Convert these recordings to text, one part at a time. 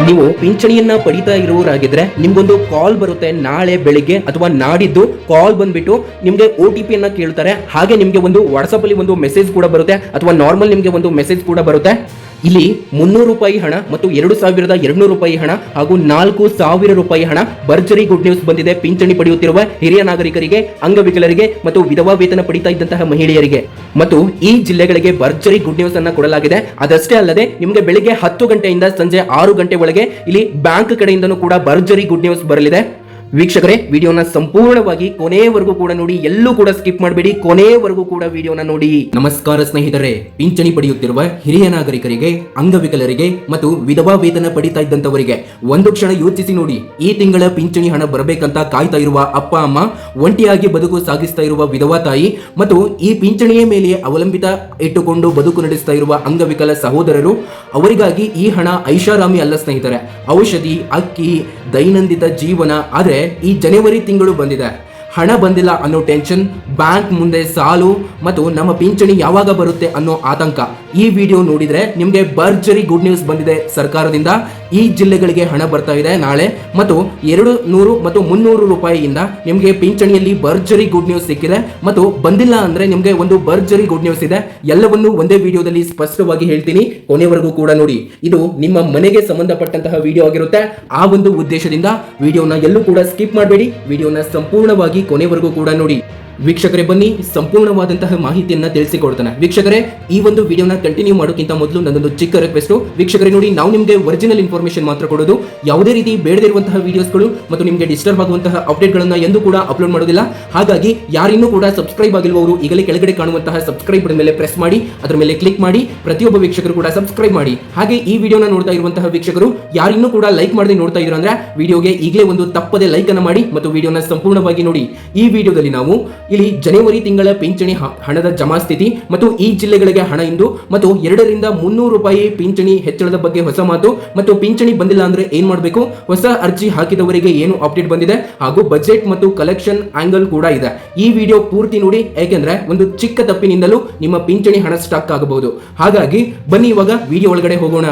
ನೀವು ಪಿಂಚಣಿಯನ್ನ ಪಡಿತಾ ಇರುವವರಾಗಿದ್ರೆ ನಿಮ್ಗೊಂದು ಕಾಲ್ ಬರುತ್ತೆ ನಾಳೆ ಬೆಳಿಗ್ಗೆ ಅಥವಾ ನಾಡಿದ್ದು ಕಾಲ್ ಬಂದ್ಬಿಟ್ಟು ನಿಮ್ಗೆ OTP ಅನ್ನ ಕೇಳ್ತಾರೆ. ಹಾಗೆ ನಿಮ್ಗೆ ಒಂದು ವಾಟ್ಸ್ಆಪ್ ಅಲ್ಲಿ ಒಂದು ಮೆಸೇಜ್ ಕೂಡ ಬರುತ್ತೆ ಅಥವಾ ನಾರ್ಮಲ್ ನಿಮ್ಗೆ ಒಂದು ಮೆಸೇಜ್ ಕೂಡ ಬರುತ್ತೆ. ಇಲ್ಲಿ 300 ರೂಪಾಯಿ ಹಣ ಮತ್ತು 2200 ರೂಪಾಯಿ ಹಣ ಹಾಗೂ 4000 ರೂಪಾಯಿ ಹಣ ಭರ್ಜರಿ ಗುಡ್ ನ್ಯೂಸ್ ಬಂದಿದೆ ಪಿಂಚಣಿ ಪಡೆಯುತ್ತಿರುವ ಹಿರಿಯ ನಾಗರಿಕರಿಗೆ, ಅಂಗವಿಕಲರಿಗೆ ಮತ್ತು ವಿಧವಾ ವೇತನ ಪಡಿತಾ ಇದ್ದಂತಹ ಮಹಿಳೆಯರಿಗೆ. ಮತ್ತು ಈ ಜಿಲ್ಲೆಗಳಿಗೆ ಭರ್ಜರಿ ಗುಡ್ ನ್ಯೂಸ್ ಅನ್ನ ಕೊಡಲಾಗಿದೆ. ಅದಷ್ಟೇ ಅಲ್ಲದೆ ನಿಮಗೆ ಬೆಳಿಗ್ಗೆ 10 ಗಂಟೆಯಿಂದ ಸಂಜೆ 6 ಗಂಟೆ ಒಳಗೆ ಇಲ್ಲಿ ಬ್ಯಾಂಕ್ ಕಡೆಯಿಂದನೂ ಕೂಡ ಭರ್ಜರಿ ಗುಡ್ ನ್ಯೂಸ್ ಬರಲಿದೆ. ವೀಕ್ಷಕರೇ, ವಿಡಿಯೋನ ಸಂಪೂರ್ಣವಾಗಿ ಕೊನೆಯವರೆಗೂ ಕೂಡ ನೋಡಿ, ಎಲ್ಲೂ ಕೂಡ ಸ್ಕಿಪ್ ಮಾಡಬೇಡಿ, ಕೊನೆಯವರೆಗೂ ಕೂಡ ವಿಡಿಯೋನ ನೋಡಿ. ನಮಸ್ಕಾರ ಸ್ನೇಹಿತರೆ, ಪಿಂಚಣಿ ಪಡೆಯುತ್ತಿರುವ ಹಿರಿಯ ನಾಗರಿಕರಿಗೆ, ಅಂಗವಿಕಲರಿಗೆ ಮತ್ತು ವಿಧವಾ ವೇತನ ಪಡಿತಾ ಇದ್ದಂತವರಿಗೆ ಒಂದು ಕ್ಷಣ ಯೋಚಿಸಿ ನೋಡಿ. ಈ ತಿಂಗಳ ಪಿಂಚಣಿ ಹಣ ಬರಬೇಕಂತ ಕಾಯ್ತಾ ಇರುವ ಅಪ್ಪ ಅಮ್ಮ, ಒಂಟಿಯಾಗಿ ಬದುಕು ಸಾಗಿಸ್ತಾ ಇರುವ ವಿಧವಾ ತಾಯಿ ಮತ್ತು ಈ ಪಿಂಚಣಿಯ ಮೇಲೆ ಅವಲಂಬಿತ ಇಟ್ಟುಕೊಂಡು ಬದುಕು ನಡೆಸ್ತಾ ಇರುವ ಅಂಗವಿಕಲ ಸಹೋದರರು, ಅವರಿಗಾಗಿ ಈ ಹಣ ಐಷಾರಾಮಿ ಅಲ್ಲ ಸ್ನೇಹಿತರೆ. ಔಷಧಿ, ಅಕ್ಕಿ, ದೈನಂದಿನ ಜೀವನ. ಆದ್ರೆ ಈ ಜನವರಿ ತಿಂಗಳು ಬಂದಿದೆ, ಹಣ ಬಂದಿಲ್ಲ ಅನ್ನೋ ಟೆನ್ಷನ್, ಬ್ಯಾಂಕ್ ಮುಂದೆ ಸಾಲು ಮತ್ತು ನಮ್ಮ ಪಿಂಚಣಿ ಯಾವಾಗ ಬರುತ್ತೆ ಅನ್ನೋ ಆತಂಕ. ಈ ವಿಡಿಯೋ ನೋಡಿದ್ರೆ ನಿಮಗೆ ಭರ್ಜರಿ ಗುಡ್ ನ್ಯೂಸ್ ಬಂದಿದೆ ಸರ್ಕಾರದಿಂದ. ಈ ಜಿಲ್ಲೆಗಳಿಗೆ ಹಣ ಬರ್ತಾ ಇದೆ ನಾಳೆ ಮತ್ತು 200 ಮತ್ತು 300 ರೂಪಾಯಿಯಿಂದ ನಿಮಗೆ ಪಿಂಚಣಿಯಲ್ಲಿ ಭರ್ಜರಿ ಗುಡ್ ನ್ಯೂಸ್ ಸಿಕ್ಕಿದೆ. ಮತ್ತು ಬಂದಿಲ್ಲ ಅಂದ್ರೆ ನಿಮಗೆ ಒಂದು ಭರ್ಜರಿ ಗುಡ್ ನ್ಯೂಸ್ ಇದೆ. ಎಲ್ಲವನ್ನೂ ಒಂದೇ ವಿಡಿಯೋದಲ್ಲಿ ಸ್ಪಷ್ಟವಾಗಿ ಹೇಳ್ತೀನಿ, ಕೊನೆವರೆಗೂ ಕೂಡ ನೋಡಿ. ಇದು ನಿಮ್ಮ ಮನೆಗೆ ಸಂಬಂಧಪಟ್ಟಂತಹ ವಿಡಿಯೋ ಆಗಿರುತ್ತೆ. ಆ ಒಂದು ಉದ್ದೇಶದಿಂದ ವಿಡಿಯೋನ ಎಲ್ಲೂ ಕೂಡ ಸ್ಕಿಪ್ ಮಾಡಬೇಡಿ, ವಿಡಿಯೋನ ಸಂಪೂರ್ಣವಾಗಿ ಕೊನೆವರೆಗೂ ಕೂಡ ನೋಡಿ. ವೀಕ್ಷಕರೇ, ಬನ್ನಿ ಸಂಪೂರ್ಣವಾದಂತಹ ಮಾಹಿತಿಯನ್ನ ತಿಳಿಸಿಕೊಡ್ತಾನೆ. ವೀಕ್ಷಕರೇ, ಈ ಒಂದು ವಿಡಿಯೋನ ಕಂಟಿನ್ಯೂ ಮಾಡೋಕ್ಕಿಂತ ಮೊದಲು ನನ್ನೊಂದು ಚಿಕ್ಕ ರಿಕ್ವೆಸ್ಟ್. ವೀಕ್ಷಕರೇ ನೋಡಿ, ನಾವು ನಿಮಗೆ ಒರಿಜಿನಲ್ ಇನ್ಫಾರ್ಮೇಶನ್ ಮಾತ್ರ ಕೊಡೋದು, ಯಾವುದೇ ರೀತಿ ಬೇಡದಿರುವಂತಹ ವಿಡಿಯೋಸ್ಗಳು ಮತ್ತು ನಿಮಗೆ ಡಿಸ್ಟರ್ಬ್ ಆಗುವಂತಹ ಅಪ್ಡೇಟ್ಗಳನ್ನ ಎಂದೂ ಕೂಡ ಅಪ್ಲೋಡ್ ಮಾಡೋದಿಲ್ಲ. ಹಾಗಾಗಿ ಯಾರಿನ್ನೂ ಕೂಡ ಸಬ್ಸ್ಕ್ರೈಬ್ ಆಗಿರುವವರು ಈಗಲೇ ಕೆಳಗಡೆ ಕಾಣುವಂತಹ ಸಬ್ಸ್ಕ್ರೈಬ್ ಬಟನ್ ಮೇಲೆ ಪ್ರೆಸ್ ಮಾಡಿ, ಅದರ ಮೇಲೆ ಕ್ಲಿಕ್ ಮಾಡಿ. ಪ್ರತಿಯೊಬ್ಬ ವೀಕ್ಷಕರು ಕೂಡ ಸಬ್ಸ್ಕ್ರೈಬ್ ಮಾಡಿ. ಹಾಗೆ ಈ ವಿಡಿಯೋನ ನೋಡ್ತಾ ಇರುವಂತಹ ವೀಕ್ಷಕರು ಯಾರಿನ್ನೂ ಕೂಡ ಲೈಕ್ ಮಾಡದೆ ನೋಡ್ತಾ ಇದ್ರು ಅಂದ್ರೆ ವಿಡಿಯೋಗೆ ಈಗಲೇ ಒಂದು ತಪ್ಪದೆ ಲೈಕ್ ಅನ್ನು ಮಾಡಿ ಮತ್ತು ವಿಡಿಯೋನ ಸಂಪೂರ್ಣವಾಗಿ ನೋಡಿ. ಈ ವಿಡಿಯೋದಲ್ಲಿ ನಾವು ಇಲ್ಲಿ ಜನವರಿ ತಿಂಗಳ ಪಿಂಚಣಿ ಹಣದ ಜಮಾ ಸ್ಥಿತಿ ಮತ್ತು ಈ ಜಿಲ್ಲೆಗಳಿಗೆ ಹಣ ಇಂದು ಮತ್ತು 200ರಿಂದ 300 ರೂಪಾಯಿ ಪಿಂಚಣಿ ಹೆಚ್ಚಳದ ಬಗ್ಗೆ ಹೊಸ ಮಾತು ಮತ್ತು ಪಿಂಚಣಿ ಬಂದಿಲ್ಲ ಅಂದ್ರೆ ಏನ್ ಮಾಡಬೇಕು, ಹೊಸ ಅರ್ಜಿ ಹಾಕಿದವರಿಗೆ ಏನು ಅಪ್ಡೇಟ್ ಬಂದಿದೆ ಹಾಗೂ ಬಜೆಟ್ ಮತ್ತು ಕಲೆಕ್ಷನ್ ಆಂಗಲ್ ಕೂಡ ಇದೆ. ಈ ವಿಡಿಯೋ ಪೂರ್ತಿ ನೋಡಿ, ಯಾಕೆಂದ್ರೆ ಒಂದು ಚಿಕ್ಕ ತಪ್ಪಿನಿಂದಲೂ ನಿಮ್ಮ ಪಿಂಚಣಿ ಹಣ ಸ್ಟಾಕ್ ಆಗಬಹುದು. ಹಾಗಾಗಿ ಬನ್ನಿ ಇವಾಗ ವಿಡಿಯೋ ಒಳಗಡೆ ಹೋಗೋಣ.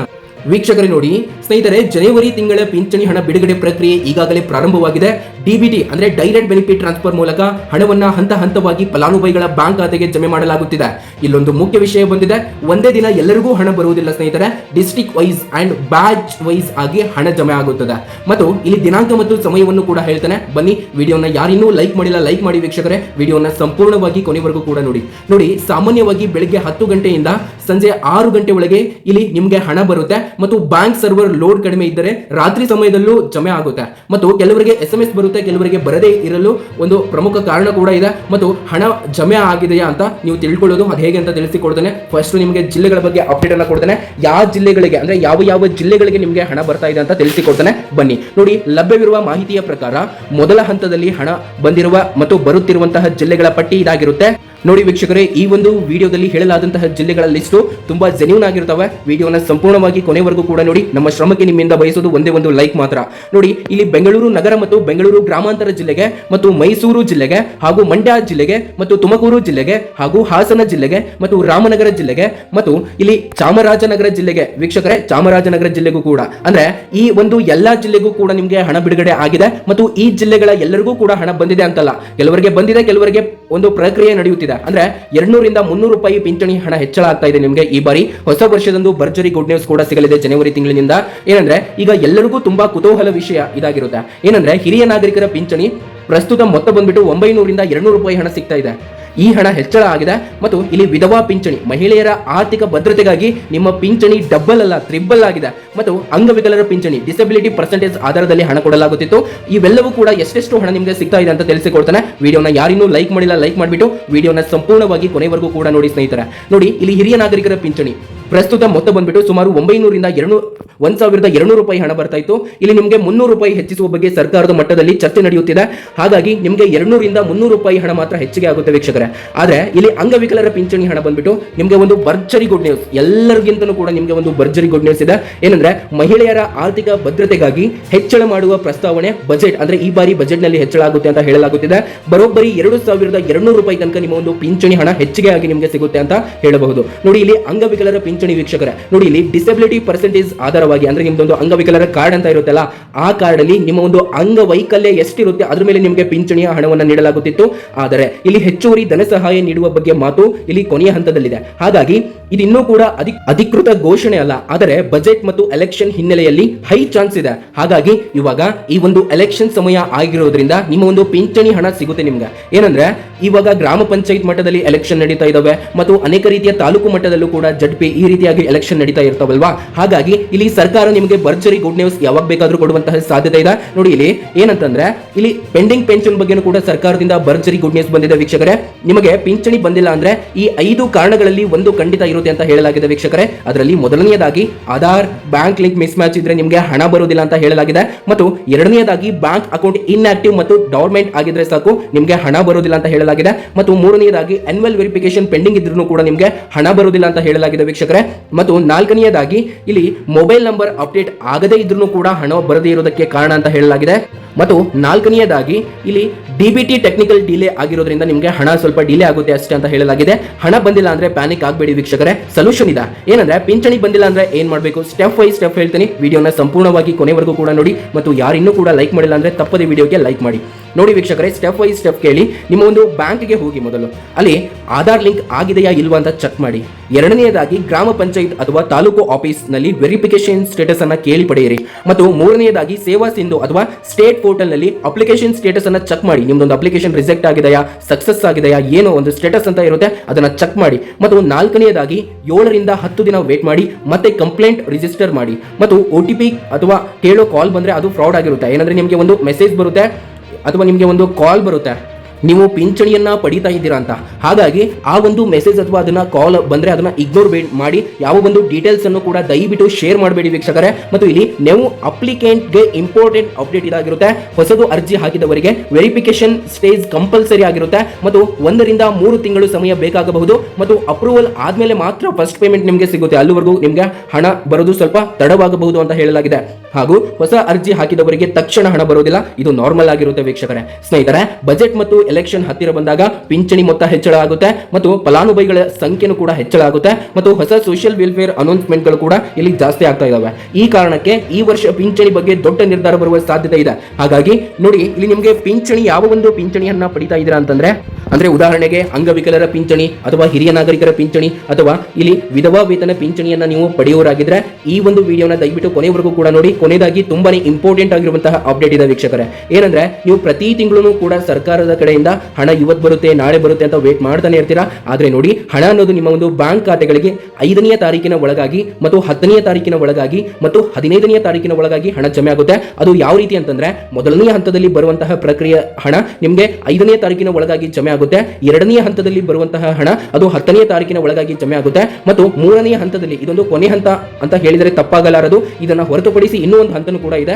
ವೀಕ್ಷಕರೇ ನೋಡಿ ಸ್ನೇಹಿತರೆ, ಜನವರಿ ತಿಂಗಳ ಪಿಂಚಣಿ ಹಣ ಬಿಡುಗಡೆ ಪ್ರಕ್ರಿಯೆ ಈಗಾಗಲೇ ಪ್ರಾರಂಭವಾಗಿದೆ. DBT ಅಂದ್ರೆ ಡೈರೆಕ್ಟ್ ಬೆನಿಫಿಟ್ ಟ್ರಾನ್ಸ್ಫರ್ ಮೂಲಕ ಹಣವನ್ನ ಹಂತ ಹಂತವಾಗಿ ಫಲಾನುಭವಿಗಳ ಬ್ಯಾಂಕ್ ಖಾತೆಗೆ ಜಮೆ ಮಾಡಲಾಗುತ್ತಿದೆ. ಇಲ್ಲೊಂದು ಮುಖ್ಯ ವಿಷಯ ಬಂದಿದೆ, ಒಂದೇ ದಿನ ಎಲ್ಲರಿಗೂ ಹಣ ಬರುವುದಿಲ್ಲ ಸ್ನೇಹಿತರೆ. District wise and batch wise ಆಗಿ ಹಣ ಜಮೆ ಆಗುತ್ತದೆ. ಮತ್ತು ಇಲ್ಲಿ ದಿನಾಂಕ ಮತ್ತು ಸಮಯವನ್ನು ಕೂಡ ಹೇಳ್ತಾನೆ. ಬನ್ನಿ, ವಿಡಿಯೋನ ಯಾರಿನ್ನೂ ಲೈಕ್ ಮಾಡಿಲ್ಲ ಲೈಕ್ ಮಾಡಿ ವೀಕ್ಷಕರೇ, ವಿಡಿಯೋನ ಸಂಪೂರ್ಣವಾಗಿ ಕೊನೆವರೆಗೂ ಕೂಡ ನೋಡಿ. ಸಾಮಾನ್ಯವಾಗಿ ಬೆಳಿಗ್ಗೆ 10 ಗಂಟೆಯಿಂದ ಸಂಜೆ 6 ಗಂಟೆ ಒಳಗೆ ಇಲ್ಲಿ ನಿಮಗೆ ಹಣ ಬರುತ್ತೆ ಮತ್ತು ಬ್ಯಾಂಕ್ ಸರ್ವರ್ ಲೋಡ್ ಕಡಿಮೆ ಇದ್ದರೆ ರಾತ್ರಿ ಸಮಯದಲ್ಲೂ ಜಮೆ ಆಗುತ್ತೆ. ಮತ್ತು ಕೆಲವರಿಗೆ SMS ಬರುತ್ತೆ, ಕೆಲವರಿಗೆ ಬರದೇ ಇರಲು ಒಂದು ಪ್ರಮುಖ ಕಾರಣ ಕೂಡ ಇದೆ. ಮತ್ತು ಹಣ ಜಮೆ ಆಗಿದೆಯಾ ಅಂತ ನೀವು ತಿಳ್ಕೊಳ್ಳೋದು ಅದು ಹೇಗೆ ಅಂತ ತಿಳಿಸಿಕೊಡ್ತೇನೆ. ಫಸ್ಟ್ ನಿಮಗೆ ಜಿಲ್ಲೆಗಳ ಬಗ್ಗೆ ಅಪ್ಡೇಟ್ ಅನ್ನ ಕೊಡ್ತೇನೆ. ಯಾವ ಜಿಲ್ಲೆಗಳಿಗೆ ಅಂದ್ರೆ ಯಾವ ಜಿಲ್ಲೆಗಳಿಗೆ ನಿಮಗೆ ಹಣ ಬರ್ತಾ ಇದೆ ಅಂತ ತಿಳಿಸಿಕೊಡ್ತೇನೆ. ಬನ್ನಿ ನೋಡಿ, ಲಭ್ಯವಿರುವ ಮಾಹಿತಿಯ ಪ್ರಕಾರ ಮೊದಲ ಹಂತದಲ್ಲಿ ಹಣ ಬಂದಿರುವ ಮತ್ತು ಬರುತ್ತಿರುವಂತಹ ಜಿಲ್ಲೆಗಳ ಪಟ್ಟಿ ಇದಾಗಿರುತ್ತೆ. ನೋಡಿ ವೀಕ್ಷಕರೇ, ಈ ಒಂದು ವಿಡಿಯೋದಲ್ಲಿ ಹೇಳಲಾದಂತಹ ಜಿಲ್ಲೆಗಳ ಲಿಸ್ಟ್ ತುಂಬಾ ಜೆನ್ಯೂನ್ ಆಗಿರ್ತವೆ. ವಿಡಿಯೋನ ಸಂಪೂರ್ಣವಾಗಿ ಕೊನೆವರೆಗೂ ಕೂಡ ನೋಡಿ. ನಮ್ಮ ಶ್ರಮಕ್ಕೆ ನಿಮ್ಮಿಂದ ಬಯಸೋದು ಒಂದೇ ಒಂದು ಲೈಕ್ ಮಾತ್ರ. ನೋಡಿ, ಇಲ್ಲಿ ಬೆಂಗಳೂರು ನಗರ ಮತ್ತು ಬೆಂಗಳೂರು ಗ್ರಾಮಾಂತರ ಜಿಲ್ಲೆಗೆ ಮತ್ತು ಮೈಸೂರು ಜಿಲ್ಲೆಗೆ ಹಾಗೂ ಮಂಡ್ಯ ಜಿಲ್ಲೆಗೆ ಮತ್ತು ತುಮಕೂರು ಜಿಲ್ಲೆಗೆ ಹಾಗೂ ಹಾಸನ ಜಿಲ್ಲೆಗೆ ಮತ್ತು ರಾಮನಗರ ಜಿಲ್ಲೆಗೆ ಮತ್ತು ಇಲ್ಲಿ ಚಾಮರಾಜನಗರ ಜಿಲ್ಲೆಗೆ, ವೀಕ್ಷಕರೇ ಚಾಮರಾಜನಗರ ಜಿಲ್ಲೆಗೂ ಕೂಡ, ಅಂದ್ರೆ ಈ ಒಂದು ಎಲ್ಲಾ ಜಿಲ್ಲೆಗೂ ಕೂಡ ನಿಮಗೆ ಹಣ ಬಿಡುಗಡೆ ಆಗಿದೆ. ಮತ್ತು ಈ ಜಿಲ್ಲೆಗಳ ಎಲ್ಲರಿಗೂ ಕೂಡ ಹಣ ಬಂದಿದೆ ಅಂತಲ್ಲ, ಕೆಲವರಿಗೆ ಬಂದಿದೆ, ಕೆಲವರಿಗೆ ಒಂದು ಪ್ರಕ್ರಿಯೆ ನಡೆಯುತ್ತಿದೆ. ಅಂದ್ರೆ 200ರಿಂದ 300 ರೂಪಾಯಿ ಪಿಂಚಣಿ ಹಣ ಹೆಚ್ಚಳ ಆಗ್ತಾ ಇದೆ ನಿಮಗೆ. ಈ ಬಾರಿ ಹೊಸ ವರ್ಷದಂದು ಭರ್ಜರಿ ಗುಡ್ ನ್ಯೂಸ್ ಕೂಡ ಸಿಗಲಿದೆ ಜನವರಿ ತಿಂಗಳಿನಿಂದ. ಏನಂದ್ರೆ ಈಗ ಎಲ್ಲರಿಗೂ ತುಂಬಾ ಕುತೂಹಲ ವಿಷಯ ಇದಾಗಿರುತ್ತೆ. ಏನಂದ್ರೆ ಹಿರಿಯ ನಾಗರಿಕರ ಪಿಂಚಣಿ ಪ್ರಸ್ತುತ ಮೊತ್ತ ಬಂದ್ಬಿಟ್ಟು 900ರಿಂದ 200 ರೂಪಾಯಿ ಹಣ ಸಿಗ್ತಾ ಇದೆ. ಈ ಹಣ ಹೆಚ್ಚಳ ಆಗಿದೆ. ಮತ್ತು ಇಲ್ಲಿ ವಿಧವಾ ಪಿಂಚಣಿ, ಮಹಿಳೆಯರ ಆರ್ಥಿಕ ಭದ್ರತೆಗಾಗಿ ನಿಮ್ಮ ಪಿಂಚಣಿ ಡಬಲ್ ಅಲ್ಲ ಟ್ರಿಬಲ್ ಆಗಿದೆ. ಮತ್ತು ಅಂಗವಿಕಲರ ಪಿಂಚಣಿ ಡಿಸಬಿಲಿಟಿ ಪರ್ಸೆಂಟೇಜ್ ಆಧಾರದಲ್ಲಿ ಹಣ ಕೊಡಲಾಗುತ್ತಿತ್ತು. ಇವೆಲ್ಲವೂ ಕೂಡ ಎಷ್ಟೆಷ್ಟು ಹಣ ನಿಮಗೆ ಸಿಗ್ತಾ ಇದೆ ಅಂತ ತಿಳಿಸಿಕೊಡ್ತಾನೆ. ವಿಡಿಯೋನ ಯಾರಿನ್ನೂ ಲೈಕ್ ಮಾಡಿಲ್ಲ ಲೈಕ್ ಮಾಡಿಬಿಟ್ಟು ವಿಡಿಯೋನ ಸಂಪೂರ್ಣವಾಗಿ ಕೊನೆವರೆಗೂ ಕೂಡ ನೋಡಿ ಸ್ನೇಹಿತರೆ. ನೋಡಿ, ಇಲ್ಲಿ ಹಿರಿಯ ನಾಗರಿಕರ ಪಿಂಚಣಿ ಪ್ರಸ್ತುತ ಮೊತ್ತ ಬಂದ್ಬಿಟ್ಟು ಸುಮಾರು 900ರಿಂದ 1200 ರೂಪಾಯಿ ಹಣ ಬರ್ತಾ ಇತ್ತು. ಇಲ್ಲಿ ನಿಮಗೆ 300 ರೂಪಾಯಿ ಹೆಚ್ಚಿಸುವ ಬಗ್ಗೆ ಸರ್ಕಾರದ ಮಟ್ಟದಲ್ಲಿ ಚರ್ಚೆ ನಡೆಯುತ್ತಿದೆ. ಹಾಗಾಗಿ ನಿಮಗೆ 200ರಿಂದ 300 ರೂಪಾಯಿ ಹಣ ಮಾತ್ರ ಹೆಚ್ಚಿಗೆ ಆಗುತ್ತೆ ವೀಕ್ಷಕರೇ. ಆದ್ರೆ ಇಲ್ಲಿ ಅಂಗವಿಕಲರ ಪಿಂಚಣಿ ಹಣ ಬಂದ್ಬಿಟ್ಟು ನಿಮಗೆ ಒಂದು ಭರ್ಜರಿ ಗುಡ್ ನ್ಯೂಸ್, ಎಲ್ಲರಿಗಿಂತಲೂ ಕೂಡ ನಿಮಗೆ ಒಂದು ಭರ್ಜರಿ ಗುಡ್ ನ್ಯೂಸ್ ಇದೆ. ಏನಂದ್ರೆ ಮಹಿಳೆಯರ ಆರ್ಥಿಕ ಭದ್ರತೆಗಾಗಿ ಹೆಚ್ಚಳ ಮಾಡುವ ಪ್ರಸ್ತಾವನೆ ಬಜೆಟ್, ಅಂದ್ರೆ ಈ ಬಾರಿ ಬಜೆಟ್ ನಲ್ಲಿ ಹೆಚ್ಚಳ ಆಗುತ್ತೆ ಅಂತ ಹೇಳಲಾಗುತ್ತಿದೆ. ಬರೋಬ್ಬರಿ 2200 ರೂಪಾಯಿ ತನಕ ನಿಮ್ಮ ಒಂದು ಪಿಂಚಣಿ ಹಣ ಹೆಚ್ಚಿಗೆ ಆಗಿ ನಿಮಗೆ ಸಿಗುತ್ತೆ ಅಂತ ಹೇಳಬಹುದು. ನೋಡಿ, ಇಲ್ಲಿ ಅಂಗವಿಕಲರ ಪಿಂಚಣಿ ವೀಕ್ಷಕರೇ, ನೋಡಿ ಇಲ್ಲಿ ಡಿಸಬಿಲಿಟಿ ಪರ್ಸೆಂಟೇಜ್ ಆಧಾರ ಆಧಾರವಾಗಿ ಅಂದ್ರೆ ನಿಮ್ದೊಂದು ಅಂಗವಿಕಲರ ಕಾರ್ಡ್ ಅಂತ ಇರುತ್ತಲ್ಲ, ಆ ಕಾರ್ಡ್ ಅಲ್ಲಿ ನಿಮ್ಮ ಒಂದು ಅಂಗವೈಕಲ್ಯ ಎಷ್ಟಿರುತ್ತೆ ಅದ್ರ ಮೇಲೆ ನಿಮಗೆ ಪಿಂಚಣಿಯ ಹಣವನ್ನು ನೀಡಲಾಗುತ್ತಿತ್ತು. ಆದರೆ ಇಲ್ಲಿ ಹೆಚ್ಚುವರಿ ಧನ ಸಹಾಯ ನೀಡುವ ಬಗ್ಗೆ ಮಾತು ಇಲ್ಲಿ ಕೊನೆಯ ಹಂತದಲ್ಲಿದೆ. ಹಾಗಾಗಿ ಇದು ಇನ್ನೂ ಕೂಡ ಅಧಿಕೃತ ಘೋಷಣೆ ಅಲ್ಲ, ಆದರೆ ಬಜೆಟ್ ಮತ್ತು ಎಲೆಕ್ಷನ್ ಹಿನ್ನೆಲೆಯಲ್ಲಿ ಹೈ ಚಾನ್ಸ್ ಇದೆ. ಹಾಗಾಗಿ ಇವಾಗ ಈ ಒಂದು ಎಲೆಕ್ಷನ್ ಸಮಯ ಆಗಿರೋದ್ರಿಂದ ನಿಮ್ಮ ಒಂದು ಪಿಂಚಣಿ ಹಣ ಸಿಗುತ್ತೆ ನಿಮ್ಗೆ. ಏನಂದ್ರೆ ಇವಾಗ ಗ್ರಾಮ ಪಂಚಾಯತ್ ಮಟ್ಟದಲ್ಲಿ ಎಲೆಕ್ಷನ್ ನಡೀತಾ ಇದಾವೆ ಮತ್ತು ಅನೇಕ ರೀತಿಯ ತಾಲೂಕು ಮಟ್ಟದಲ್ಲೂ ಕೂಡ ಜಡ್ಪಿ ಈ ರೀತಿಯಾಗಿ ಎಲೆಕ್ಷನ್ ನಡೀತಾ ಇರ್ತಾವಲ್ವಾ. ಹಾಗಾಗಿ ಇಲ್ಲಿ ಸರ್ಕಾರ ನಿಮಗೆ ಭರ್ಜರಿ ಗುಡ್ ನ್ಯೂಸ್ ಯಾವಾಗ ಬೇಕಾದ್ರೂ ಕೊಡುವಂತಹ ಸಾಧ್ಯತೆ ಇದೆ. ನೋಡಿ ಇಲ್ಲಿ ಏನಂತಂದ್ರೆ ಇಲ್ಲಿ ಪೆಂಡಿಂಗ್ ಪೆನ್ಷನ್ ಬಗ್ಗೆ ಕೂಡ ಸರ್ಕಾರದಿಂದ ಭರ್ಜರಿ ಗುಡ್ ನ್ಯೂಸ್ ಬಂದಿದೆ ವೀಕ್ಷಕರೇ. ನಿಮಗೆ ಪಿಂಚಣಿ ಬಂದಿಲ್ಲ ಅಂದ್ರೆ ಈ 5 ಕಾರಣಗಳಲ್ಲಿ ಒಂದು ಖಂಡಿತ ಇರುತ್ತೆ ಅಂತ ಹೇಳಲಾಗಿದೆ ವೀಕ್ಷಕರೇ. ಅದರಲ್ಲಿ ಮೊದಲನೆಯದಾಗಿ Aadhaar bank link miss match ಇದ್ರೆ ನಿಮಗೆ ಹಣ ಬರುವುದಿಲ್ಲ ಅಂತ ಹೇಳಲಾಗಿದೆ. ಮತ್ತು ಎರಡನೆಯದಾಗಿ ಬ್ಯಾಂಕ್ ಅಕೌಂಟ್ ಇನ್ಆಕ್ಟಿವ್ ಮತ್ತು ಡಾರ್ಮೆಂಟ್ ಆಗಿದ್ರೆ ಸಾಕು ನಿಮಗೆ ಹಣ ಬರುವುದಿಲ್ಲ ಅಂತ ಹೇಳಲಾಗಿದೆ. ಮತ್ತು ಮೂರನೆಯದಾಗಿ ಆನ್ಯುವಲ್ ವೆರಿಫಿಕೇಶನ್ ಪೆಂಡಿಂಗ್ ಇದ್ರೂ ಕೂಡ ನಿಮಗೆ ಹಣ ಬರುವುದಿಲ್ಲ ಅಂತ ಹೇಳಲಾಗಿದೆ ವೀಕ್ಷಕರೇ. ಮತ್ತು ನಾಲ್ಕನೆಯದಾಗಿ ಇಲ್ಲಿ ಮೊಬೈಲ್ ನಂಬರ್ ಅಪ್ಡೇಟ್ ಆಗದೇ ಇದ್ರೂ ಕೂಡ ಹಣ ಬರದೇ ಇರೋದಕ್ಕೆ ಕಾರಣ ಅಂತ ಹೇಳಲಾಗಿದೆ. ಮತ್ತು ನಾಲ್ಕನೆಯದಾಗಿ ಇಲ್ಲಿ ಡಿಬಿಟಿ ಟೆಕ್ನಿಕಲ್ ಡಿಲೇ ಆಗಿರೋದ್ರಿಂದ ನಿಮಗೆ ಹಣ ಸ್ವಲ್ಪ ಡಿಲೇ ಆಗುತ್ತೆ ಅಷ್ಟೇ ಅಂತ ಹೇಳಲಾಗಿದೆ. ಹಣ ಬಂದಿಲ್ಲ ಅಂದ್ರೆ ಪ್ಯಾನಿಕ್ ಆಗಬೇಡಿ ವೀಕ್ಷಕರೇ, ಸೊಲ್ಯೂಷನ್ ಇದೆ. ಏನಂದ್ರೆ ಪಿಂಚಣಿ ಬಂದಿಲ್ಲ ಅಂದ್ರೆ ಏನ್ ಮಾಡಬೇಕು ಸ್ಟೆಪ್ ಬೈ ಸ್ಟೆಪ್ ಹೇಳ್ತೀನಿ. ವಿಡಿಯೋನ ಸಂಪೂರ್ಣವಾಗಿ ಕೊನೆವರೆಗೂ ಕೂಡ ನೋಡಿ. ಮತ್ತು ಯಾರು ಇನ್ನೂ ಕೂಡ ಲೈಕ್ ಮಾಡಿಲ್ಲ ಅಂದ್ರೆ ತಪ್ಪದೆ ವಿಡಿಯೋಗೆ ಲೈಕ್ ಮಾಡಿ. ನೋಡಿ ವೀಕ್ಷಕರೇ, ಸ್ಟೆಪ್ ಬೈ ಸ್ಟೆಪ್ ಕೇಳಿ. ನಿಮ್ಮ ಒಂದು ಬ್ಯಾಂಕ್ಗೆ ಹೋಗಿ ಮೊದಲು ಅಲ್ಲಿ ಆಧಾರ್ ಲಿಂಕ್ ಆಗಿದೆಯಾ ಇಲ್ವಾ ಅಂತ ಚೆಕ್ ಮಾಡಿ. ಎರಡನೆಯದಾಗಿ ಗ್ರಾಮ ಪಂಚಾಯತ್ ಅಥವಾ ತಾಲೂಕು ಆಫೀಸ್ ನಲ್ಲಿ ವೆರಿಫಿಕೇಶನ್ ಸ್ಟೇಟಸ್ ಅನ್ನ ಕೇಳಿ ಪಡೆಯಿರಿ. ಮತ್ತು ಮೂರನೆಯದಾಗಿ ಸೇವಾ ಸಿಂಧು ಅಥವಾ ಸ್ಟೇಟ್ ಪೋರ್ಟಲ್ ನಲ್ಲಿ ಅಪ್ಲಿಕೇಶನ್ ಸ್ಟೇಟಸ್ ಅನ್ನ ಚೆಕ್ ಮಾಡಿ. ನಿಮ್ದೊಂದು ಅಪ್ಲಿಕೇಶನ್ ರಿಜೆಕ್ಟ್ ಆಗಿದೆಯಾ ಸಕ್ಸಸ್ ಆಗಿದೆಯಾ ಏನೋ ಒಂದು ಸ್ಟೇಟಸ್ ಅಂತ ಇರುತ್ತೆ, ಅದನ್ನ ಚೆಕ್ ಮಾಡಿ. ಮತ್ತು ನಾಲ್ಕನೆಯದಾಗಿ 7 ರಿಂದ 10 ದಿನ ವೇಟ್ ಮಾಡಿ ಮತ್ತೆ ಕಂಪ್ಲೇಂಟ್ ರಿಜಿಸ್ಟರ್ ಮಾಡಿ. ಮತ್ತು OTP ಅಥವಾ ಕೇಳೋ ಕಾಲ್ ಬಂದ್ರೆ ಅದು ಫ್ರಾಡ್ ಆಗಿರುತ್ತೆ. ಏನಂದ್ರೆ ನಿಮಗೆ ಒಂದು ಮೆಸೇಜ್ ಬರುತ್ತೆ ಅಥವಾ ನಿಮಗೆ ಒಂದು ಕಾಲ್ ಬರುತ್ತೆ ನೀವು ಪಿಂಚಣಿಯನ್ನ ಪಡಿತಾ ಇದ್ದೀರಾ ಅಂತ. ಹಾಗಾಗಿ ಆ ಒಂದು ಮೆಸೇಜ್ ಅಥವಾ ಅದನ್ನ ಕಾಲ್ ಬಂದ್ರೆ ಅದನ್ನ ಇಗ್ನೋರ್ ಮಾಡಿ ಯಾವ ಒಂದು ಡೀಟೇಲ್ಸ್ ಅನ್ನು ಕೂಡ ದಯವಿಟ್ಟು ಶೇರ್ ಮಾಡಬೇಡಿ ವೀಕ್ಷಕರೇ. ಮತ್ತು ಇಲ್ಲಿ ನೀವು ಅಪ್ಲಿಕೆಂಟ್ಗೆ ಇಂಪಾರ್ಟೆಂಟ್ ಅಪ್ಡೇಟ್ ಇದಾಗಿರುತ್ತೆ. ಹೊಸದು ಅರ್ಜಿ ಹಾಕಿದವರಿಗೆ ವೆರಿಫಿಕೇಶನ್ ಸ್ಟೇಜ್ ಕಂಪಲ್ಸರಿ ಆಗಿರುತ್ತೆ ಮತ್ತು 1 ರಿಂದ 3 ತಿಂಗಳು ಸಮಯ ಬೇಕಾಗಬಹುದು. ಮತ್ತು ಅಪ್ರೂವಲ್ ಆದ್ಮೇಲೆ ಮಾತ್ರ ಫಸ್ಟ್ ಪೇಮೆಂಟ್ ನಿಮಗೆ ಸಿಗುತ್ತೆ. ಅಲ್ಲಿವರೆಗೂ ನಿಮಗೆ ಹಣ ಬರೋದು ಸ್ವಲ್ಪ ತಡವಾಗಬಹುದು ಅಂತ ಹೇಳಲಾಗಿದೆ. ಹಾಗೂ ಹೊಸ ಅರ್ಜಿ ಹಾಕಿದವರಿಗೆ ತಕ್ಷಣ ಹಣ ಬರೋದಿಲ್ಲ, ಇದು ನಾರ್ಮಲ್ ಆಗಿರುತ್ತೆ ವೀಕ್ಷಕರೇ. ಸ್ನೇಹಿತರೆ, ಬಜೆಟ್ ಮತ್ತು ಎಲೆಕ್ಷನ್ ಹತ್ತಿರ ಬಂದಾಗ ಪಿಂಚಣಿ ಮೊತ್ತ ಹೆಚ್ಚಳ ಆಗುತ್ತೆ ಮತ್ತು ಫಲಾನುಭವಿಗಳ ಸಂಖ್ಯೆನೂ ಕೂಡ ಹೆಚ್ಚಳ ಆಗುತ್ತೆ ಮತ್ತು ಹೊಸ ಸೋಷಿಯಲ್ ವೆಲ್ಫೇರ್ ಅನೌನ್ಸ್ಮೆಂಟ್ಗಳು ಕೂಡ ಇಲ್ಲಿ ಜಾಸ್ತಿ ಆಗ್ತಾ ಇದಾವೆ. ಈ ಕಾರಣಕ್ಕೆ ಈ ವರ್ಷ ಪಿಂಚಣಿ ಬಗ್ಗೆ ದೊಡ್ಡ ನಿರ್ಧಾರ ಬರುವ ಸಾಧ್ಯತೆ ಇದೆ. ಹಾಗಾಗಿ ನೋಡಿ ಇಲ್ಲಿ ನಿಮಗೆ ಪಿಂಚಣಿ ಯಾವ ಒಂದು ಪಿಂಚಣಿಯನ್ನ ಪಡಿತಾ ಇದ್ದೀರಾ ಅಂತಂದ್ರೆ ಉದಾಹರಣೆಗೆ ಅಂಗವಿಕಲರ ಪಿಂಚಣಿ ಅಥವಾ ಹಿರಿಯ ನಾಗರಿಕರ ಪಿಂಚಣಿ ಅಥವಾ ಇಲ್ಲಿ ವಿಧವಾ ವೇತನ ಪಿಂಚಣಿಯನ್ನ ನೀವು ಪಡೆಯೋರಾಗಿದ್ರೆ ಈ ಒಂದು ವಿಡಿಯೋನ ದಯವಿಟ್ಟು ಕೊನೆವರೆಗೂ ಕೂಡ ನೋಡಿ. ಕೊನೆಯದಾಗಿ ತುಂಬಾನೇ ಇಂಪಾರ್ಟೆಂಟ್ ಆಗಿರುವಂತಹ ಅಪ್ಡೇಟ್ ಇದೆ ವೀಕ್ಷಕರೇ. ಏನಂದ್ರೆ ನೀವು ಪ್ರತಿ ತಿಂಗಳು ಕೂಡ ಸರ್ಕಾರದ ಕಡೆಯಿಂದ ಹಣ ಇವತ್ತು ಬರುತ್ತೆ ನಾಳೆ ಬರುತ್ತೆ ಅಂತ ವೇಟ್ ಮಾಡ್ತಾನೆ ಇರ್ತೀರಾ. ಆದ್ರೆ ನೋಡಿ ಹಣ ಅನ್ನೋದು ನಿಮ್ಮ ಒಂದು ಬ್ಯಾಂಕ್ ಖಾತೆಗಳಿಗೆ 5ನೇ ತಾರೀಕಿನ ಒಳಗಾಗಿ ಮತ್ತು 10ನೇ ತಾರೀಕಿನ ಒಳಗಾಗಿ ಮತ್ತು 15ನೇ ತಾರೀಕಿನ ಒಳಗಾಗಿ ಹಣ ಜಮೆ ಆಗುತ್ತೆ. ಅದು ಯಾವ ರೀತಿ ಅಂತಂದ್ರೆ ಮೊದಲನೇ ಹಂತದಲ್ಲಿ ಬರುವಂತಹ ಪ್ರಕ್ರಿಯೆ ಹಣ ನಿಮಗೆ 5ನೇ ತಾರೀಕಿನ ಒಳಗಾಗಿ ಜಮೆ ಆಗುತ್ತೆ. ಎರಡನೇ ಹಂತದಲ್ಲಿ ಬರುವಂತಹ ಹಣ ಅದು 10ನೇ ತಾರೀಕಿನ ಒಳಗಾಗಿ ಜಮೆ ಆಗುತ್ತೆ. ಮತ್ತು ಮೂರನೇ ಹಂತದಲ್ಲಿ ಇದೊಂದು ಕೊನೆ ಹಂತ ಅಂತ ಹೇಳಿದರೆ ತಪ್ಪಾಗಲಾರದು. ಇದನ್ನ ಹೊರತುಪಡಿಸಿ ಇನ್ನೂ ಒಂದು ಹಂತನೂ ಕೂಡ ಇದೆ.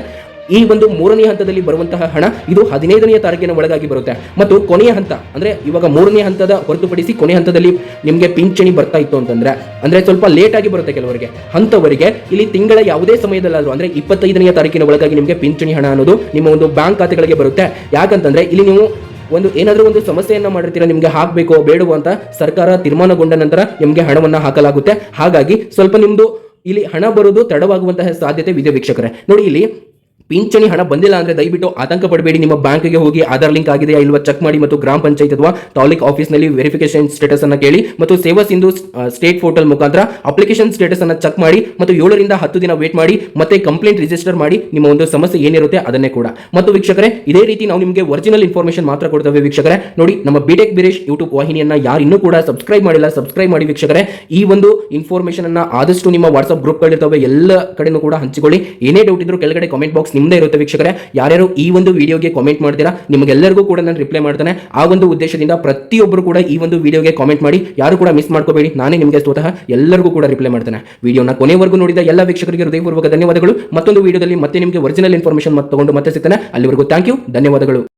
ಈ ಒಂದು ಮೂರನೇ ಹಂತದಲ್ಲಿ ಬರುವಂತಹ ಹಣ ಇದು 15ನೇ ತಾರೀಕಿನ ಒಳಗಾಗಿ ಬರುತ್ತೆ. ಮತ್ತು ಕೊನೆಯ ಹಂತ ಅಂದ್ರೆ ಇವಾಗ ಮೂರನೇ ಹಂತದ ಹೊರತುಪಡಿಸಿ ಕೊನೆ ಹಂತದಲ್ಲಿ ನಿಮಗೆ ಪಿಂಚಣಿ ಬರ್ತಾ ಇತ್ತು ಅಂದ್ರೆ ಸ್ವಲ್ಪ ಲೇಟ್ ಆಗಿ ಬರುತ್ತೆ ಕೆಲವರಿಗೆ. ಅಂತವರಿಗೆ ಇಲ್ಲಿ ತಿಂಗಳ ಯಾವುದೇ ಸಮಯದಲ್ಲಾದ್ರೂ ಅಂದ್ರೆ 25ನೇ ತಾರೀಕಿನ ಒಳಗಾಗಿ ನಿಮಗೆ ಪಿಂಚಣಿ ಹಣ ಅನ್ನೋದು ನಿಮ್ಮ ಒಂದು ಬ್ಯಾಂಕ್ ಖಾತೆಗಳಿಗೆ ಬರುತ್ತೆ. ಯಾಕಂತಂದ್ರೆ ಇಲ್ಲಿ ನೀವು ಏನಾದರೂ ಒಂದು ಸಮಸ್ಯೆಯನ್ನ ಮಾಡಿರ್ತೀರಾ, ನಿಮಗೆ ಹಾಕಬೇಕೋ ಬೇಡವೋ ಅಂತ ಸರ್ಕಾರ ತೀರ್ಮಾನಗೊಂಡ ನಂತರ ನಿಮಗೆ ಹಣವನ್ನ ಹಾಕಲಾಗುತ್ತೆ. ಹಾಗಾಗಿ ಸ್ವಲ್ಪ ನಿಮ್ದು ಇಲ್ಲಿ ಹಣ ಬರೋದು ತಡವಾಗುವಂತಹ ಸಾಧ್ಯತೆ ಇದೆ ವೀಕ್ಷಕರೇ. ನೋಡಿ ಇಲ್ಲಿ ಪಿಂಚಣಿ ಹಣ ಬಂದಿಲ್ಲ ಅಂದ್ರೆ ದಯವಿಟ್ಟು ಆತಂಕ ಪಡಬೇಡಿ. ನಿಮ್ಮ ಬ್ಯಾಂಕ್ಗೆ ಹೋಗಿ ಆಧಾರ್ ಲಿಂಕ್ ಆಗಿದೆಯಾ ಇಲ್ವಾ ಚೆಕ್ ಮಾಡಿ. ಮತ್ತು ಗ್ರಾಮ ಪಂಚಾಯತ್ ಅಥವಾ ತಾಲೂಕ್ ಆಫೀಸ್ ನಲ್ಲಿ ವೆರಿಫಿಕೇಶನ್ ಸ್ಟೇಟಸ್ ಅನ್ನ ಕೇಳಿ. ಮತ್ತು ಸೇವಾ ಸಿಂಧು ಸ್ಟೇಟ್ ಪೋರ್ಟಲ್ ಮುಖಾಂತರ ಅಪ್ಲಿಕೇಶನ್ ಸ್ಟೇಟಸ್ ಅನ್ನ ಚೆಕ್ ಮಾಡಿ. ಮತ್ತು 7 ರಿಂದ 10 ದಿನ ವೇಟ್ ಮಾಡಿ ಮತ್ತೆ ಕಂಪ್ಲೇಂಟ್ ರಿಜಿಸ್ಟರ್ ಮಾಡಿ. ನಿಮ್ಮ ಒಂದು ಸಮಸ್ಯೆ ಏನಿರುತ್ತೆ ಅದನ್ನೇ ಕೂಡ. ಮತ್ತು ವೀಕ್ಷಕರೇ, ಇದೇ ರೀತಿ ನಾವು ನಿಮಗೆ ಒರಿಜಿನಲ್ ಇನ್ಫಾರ್ಮೇಶನ್ ಮಾತ್ರ ಕೊಡ್ತೇವೆ ವೀಕ್ಷಕರೇ. ನೋಡಿ ನಮ್ಮ ಬಿಟೆಕ್ ಬಿರೇಶ್ ಯೂಟ್ಯೂಬ್ ವಾಹಿನಿಯನ್ನ ಯಾರು ಇನ್ನೂ ಕೂಡ ಸಬ್ಸ್ಕ್ರೈಬ್ ಮಾಡಿಲ್ಲ ಸಬ್ಸ್ಕ್ರೈಬ್ ಮಾಡಿ ವೀಕ್ಷಕರೇ. ಈ ಒಂದು ಇನ್ಫಾರ್ಮೇಶನ್ ಅನ್ನ ಆದಷ್ಟು ನಿಮ್ಮ ವಾಟ್ಸ್ಆಪ್ ಗ್ರೂಪ್ ಗಳಿರ್ತವೆ ಎಲ್ಲ ಕಡೆನೂ ಕೂಡ ಹಂಚಿಕೊಳ್ಳಿ. ಏನೇ ಡೌಟ್ ಇದ್ರೂ ಕೆಳಗಡೆ ಕಾಮೆಂಟ್ ಬಾಕ್ಸ್ ನಿಮ್ಮದೇ ಇರುತ್ತೆ ವೀಕ್ಷಕರೇ. ಯಾರ್ಯಾರು ಈ ಒಂದು ವಿಡಿಯೋಗೆ ಕಾಮೆಂಟ್ ಮಾಡ್ತೀರಾ ನಿಮಗೆಲ್ಲರಿಗೂ ಕೂಡ ನಾನು ರಿಪ್ಲೈ ಮಾಡ್ತೇನೆ. ಆ ಒಂದು ಉದ್ದೇಶದಿಂದ ಪ್ರತಿಯೊಬ್ಬರು ಕೂಡ ಈ ಒಂದು ವಿಡಿಯೋಗೆ ಕಾಮೆಂಟ್ ಮಾಡಿ, ಯಾರು ಕೂಡ ಮಿಸ್ ಮಾಡ್ಕೋಬೇಡಿ. ನಾನೇ ನಿಮಗೆ ಸ್ವತಃ ಎಲ್ಲರಿಗೂ ಕೂಡ ರಿಪ್ಲೈ ಮಾಡ್ತೇನೆ. ವಿಡಿಯೋನ ಕೊನೆವರೆಗೂ ನೋಡಿದ ಎಲ್ಲ ವೀಕ್ಷಕರಿಗೆ ಹೃದಯಪೂರ್ವಕ ಧನ್ಯವಾದಗಳು. ಮತ್ತೊಂದು ವಿಡಿಯೋದಲ್ಲಿ ಮತ್ತೆ ನಿಮಗೆ ಒರಿಜಿನಲ್ ಇನ್ಫಾರ್ಮೇಶನ್ ತಗೊಂಡು ಮತ್ತೆ ಸಿಗ್ತಾನೆ. ಅಲ್ಲಿವರೆಗೂ ಥ್ಯಾಂಕ್ ಯು, ಧನ್ಯವಾದಗಳು.